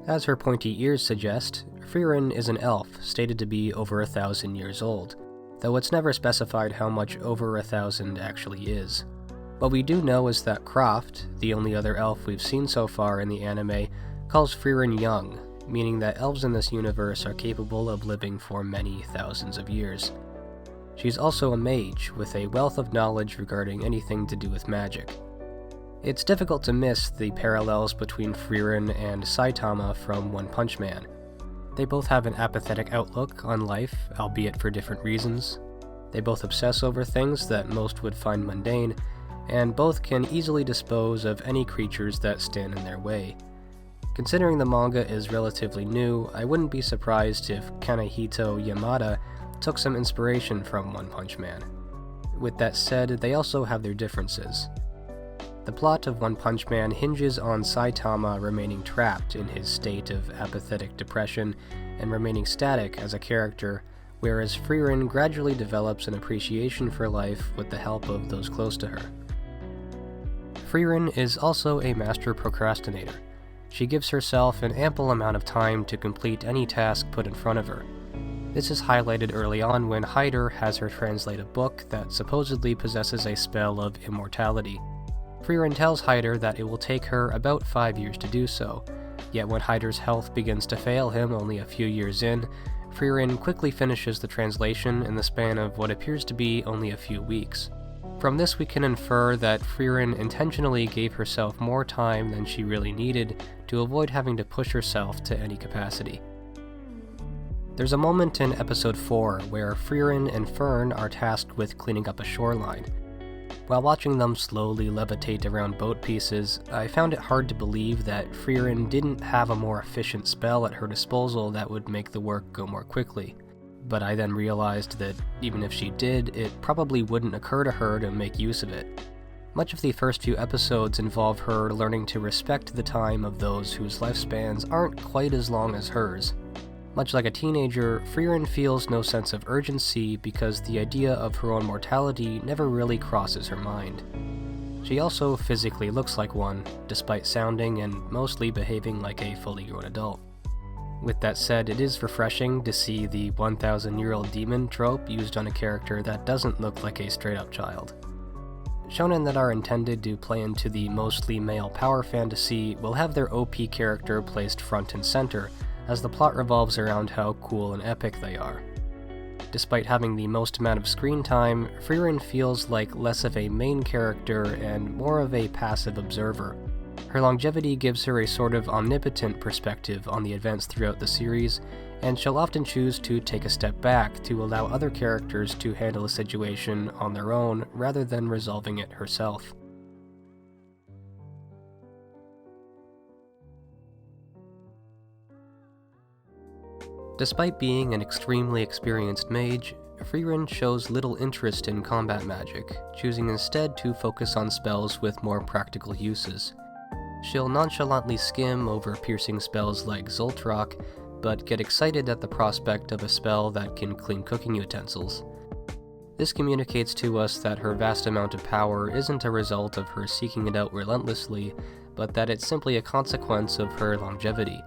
As her pointy ears suggest, Frieren is an elf stated to be over 1,000 years old, though it's never specified how much over 1,000 actually is. What we do know is that Croft, the only other elf we've seen so far in the anime, calls Frieren young, meaning that elves in this universe are capable of living for many thousands of years. She's also a mage, with a wealth of knowledge regarding anything to do with magic. It's difficult to miss the parallels between Frieren and Saitama from One Punch Man. They both have an apathetic outlook on life, albeit for different reasons. They both obsess over things that most would find mundane, and both can easily dispose of any creatures that stand in their way. Considering the manga is relatively new, I wouldn't be surprised if Kanehito Yamada took some inspiration from One Punch Man. With that said, they also have their differences. The plot of One Punch Man hinges on Saitama remaining trapped in his state of apathetic depression and remaining static as a character, whereas Frieren gradually develops an appreciation for life with the help of those close to her. Frieren is also a master procrastinator. She gives herself an ample amount of time to complete any task put in front of her. This is highlighted early on when Aether has her translate a book that supposedly possesses a spell of immortality. Frieren tells Aether that it will take her about 5 years to do so, yet when Aether's health begins to fail him only a few years in, Frieren quickly finishes the translation in the span of what appears to be only a few weeks. From this we can infer that Frieren intentionally gave herself more time than she really needed to avoid having to push herself to any capacity. There's a moment in episode 4 where Frieren and Fern are tasked with cleaning up a shoreline. While watching them slowly levitate around boat pieces, I found it hard to believe that Frieren didn't have a more efficient spell at her disposal that would make the work go more quickly. But I then realized that even if she did, it probably wouldn't occur to her to make use of it. Much of the first few episodes involve her learning to respect the time of those whose lifespans aren't quite as long as hers. Much like a teenager, Frieren feels no sense of urgency because the idea of her own mortality never really crosses her mind. She also physically looks like one, despite sounding and mostly behaving like a fully grown adult. With that said, it is refreshing to see the 1,000-year-old demon trope used on a character that doesn't look like a straight-up child. Shonen that are intended to play into the mostly male power fantasy will have their OP character placed front and center, as the plot revolves around how cool and epic they are. Despite having the most amount of screen time, Frieren feels like less of a main character and more of a passive observer. Her longevity gives her a sort of omnipotent perspective on the events throughout the series, and she'll often choose to take a step back to allow other characters to handle a situation on their own rather than resolving it herself. Despite being an extremely experienced mage, Frieren shows little interest in combat magic, choosing instead to focus on spells with more practical uses. She'll nonchalantly skim over piercing spells like Zoltrok, but get excited at the prospect of a spell that can clean cooking utensils. This communicates to us that her vast amount of power isn't a result of her seeking it out relentlessly, but that it's simply a consequence of her longevity.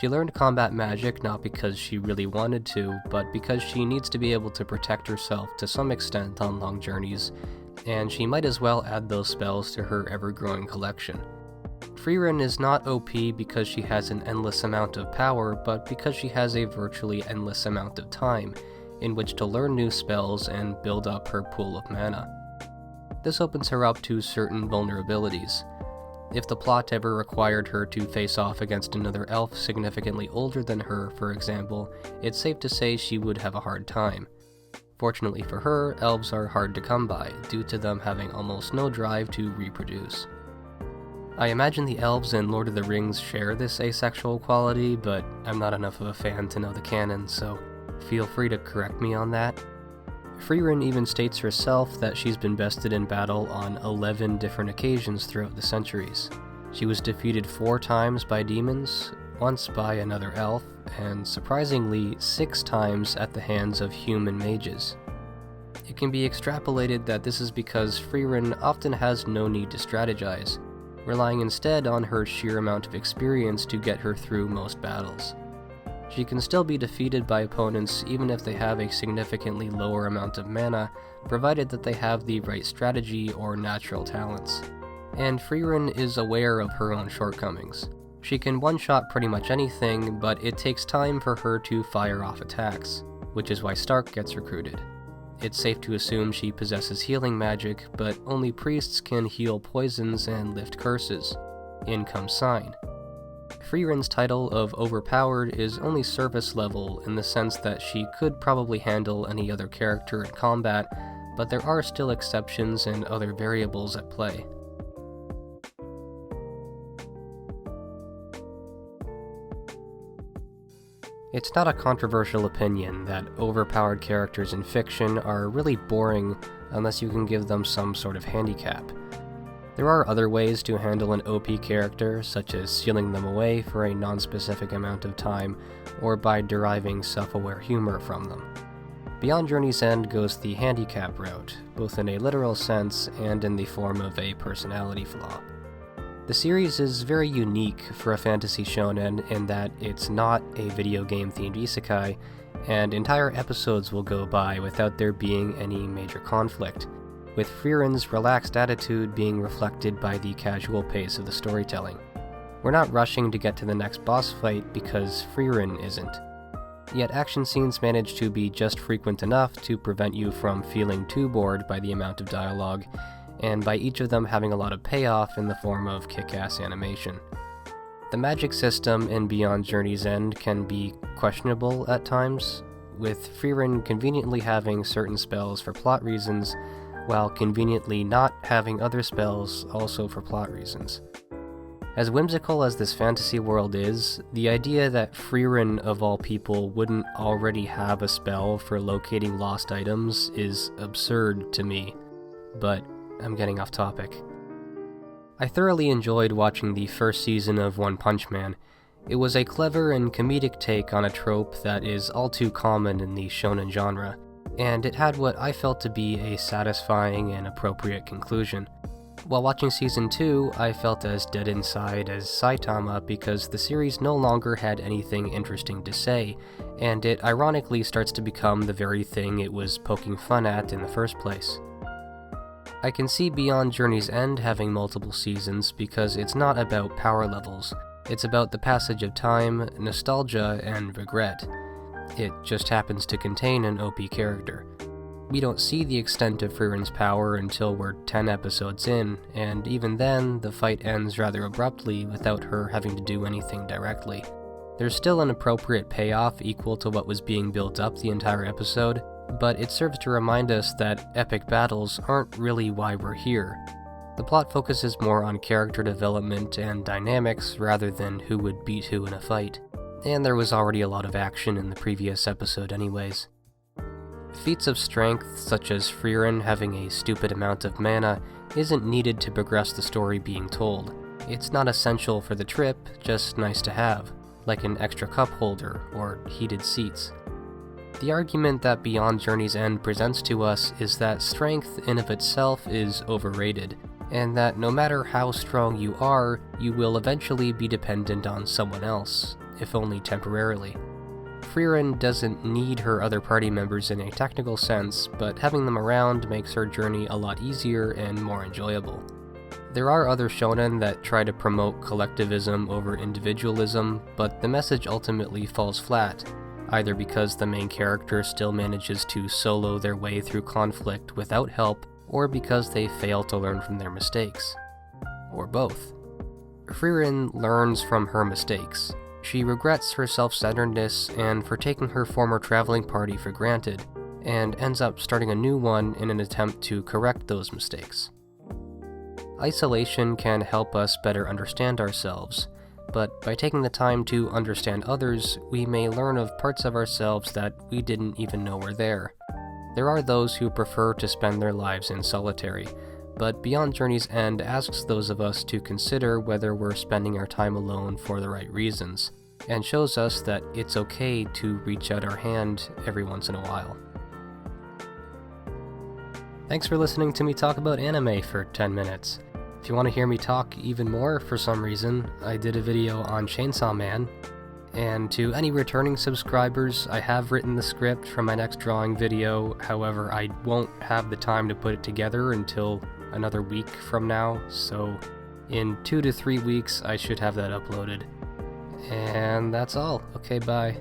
She learned combat magic not because she really wanted to, but because she needs to be able to protect herself to some extent on long journeys, and she might as well add those spells to her ever-growing collection. Frieren is not OP because she has an endless amount of power, but because she has a virtually endless amount of time in which to learn new spells and build up her pool of mana. This opens her up to certain vulnerabilities. If the plot ever required her to face off against another elf significantly older than her, for example, it's safe to say she would have a hard time. Fortunately for her, elves are hard to come by, due to them having almost no drive to reproduce. I imagine the elves in Lord of the Rings share this asexual quality, but I'm not enough of a fan to know the canon, so feel free to correct me on that. Frieren even states herself that she's been bested in battle on 11 different occasions throughout the centuries. She was defeated 4 times by demons, once by another elf, and surprisingly 6 times at the hands of human mages. It can be extrapolated that this is because Frieren often has no need to strategize. relying instead on her sheer amount of experience to get her through most battles. She can still be defeated by opponents even if they have a significantly lower amount of mana, provided that they have the right strategy or natural talents. And Frieren is aware of her own shortcomings. She can one-shot pretty much anything, but it takes time for her to fire off attacks, which is why Stark gets recruited. It's safe to assume she possesses healing magic, but only priests can heal poisons and lift curses. In comes Sign. Frieren's title of overpowered is only surface level in the sense that she could probably handle any other character in combat, but there are still exceptions and other variables at play. It's not a controversial opinion that overpowered characters in fiction are really boring unless you can give them some sort of handicap. There are other ways to handle an OP character, such as sealing them away for a non-specific amount of time, or by deriving self-aware humor from them. Beyond Journey's End goes the handicap route, both in a literal sense and in the form of a personality flaw. The series is very unique for a fantasy shonen in that it's not a video game-themed isekai, and entire episodes will go by without there being any major conflict, with Frieren's relaxed attitude being reflected by the casual pace of the storytelling. We're not rushing to get to the next boss fight because Frieren isn't. Yet action scenes manage to be just frequent enough to prevent you from feeling too bored by the amount of dialogue, and by each of them having a lot of payoff in the form of kick-ass animation. The magic system in Beyond Journey's End can be questionable at times, with Frieren conveniently having certain spells for plot reasons, while conveniently not having other spells also for plot reasons. As whimsical as this fantasy world is, the idea that Frieren of all people wouldn't already have a spell for locating lost items is absurd to me, but I'm getting off topic. I thoroughly enjoyed watching the first season of One Punch Man. It was a clever and comedic take on a trope that is all too common in the shonen genre, and it had what I felt to be a satisfying and appropriate conclusion. While watching Season 2, I felt as dead inside as Saitama because the series no longer had anything interesting to say, and it ironically starts to become the very thing it was poking fun at in the first place. I can see Beyond Journey's End having multiple seasons because it's not about power levels, it's about the passage of time, nostalgia, and regret. It just happens to contain an OP character. We don't see the extent of Frieren's power until we're 10 episodes in, and even then, the fight ends rather abruptly without her having to do anything directly. There's still an appropriate payoff equal to what was being built up the entire episode, but it serves to remind us that epic battles aren't really why we're here. The plot focuses more on character development and dynamics rather than who would beat who in a fight. And there was already a lot of action in the previous episode anyways. Feats of strength, such as Frieren having a stupid amount of mana, isn't needed to progress the story being told. It's not essential for the trip, just nice to have, like an extra cup holder or heated seats. The argument that Beyond Journey's End presents to us is that strength in of itself is overrated, and that no matter how strong you are, you will eventually be dependent on someone else, if only temporarily. Frieren doesn't need her other party members in a technical sense, but having them around makes her journey a lot easier and more enjoyable. There are other shonen that try to promote collectivism over individualism, but the message ultimately falls flat, either because the main character still manages to solo their way through conflict without help, or because they fail to learn from their mistakes. Or both. Frieren learns from her mistakes. She regrets her self-centeredness and for taking her former traveling party for granted, and ends up starting a new one in an attempt to correct those mistakes. Isolation can help us better understand ourselves, but by taking the time to understand others, we may learn of parts of ourselves that we didn't even know were there. There are those who prefer to spend their lives in solitary, but Beyond Journey's End asks those of us to consider whether we're spending our time alone for the right reasons, and shows us that it's okay to reach out our hand every once in a while. Thanks for listening to me talk about anime for 10 minutes. If you want to hear me talk even more for some reason, I did a video on Chainsaw Man. And to any returning subscribers, I have written the script for my next drawing video, however I won't have the time to put it together until another week from now, so in 2 to 3 weeks I should have that uploaded. And that's all. Okay, bye.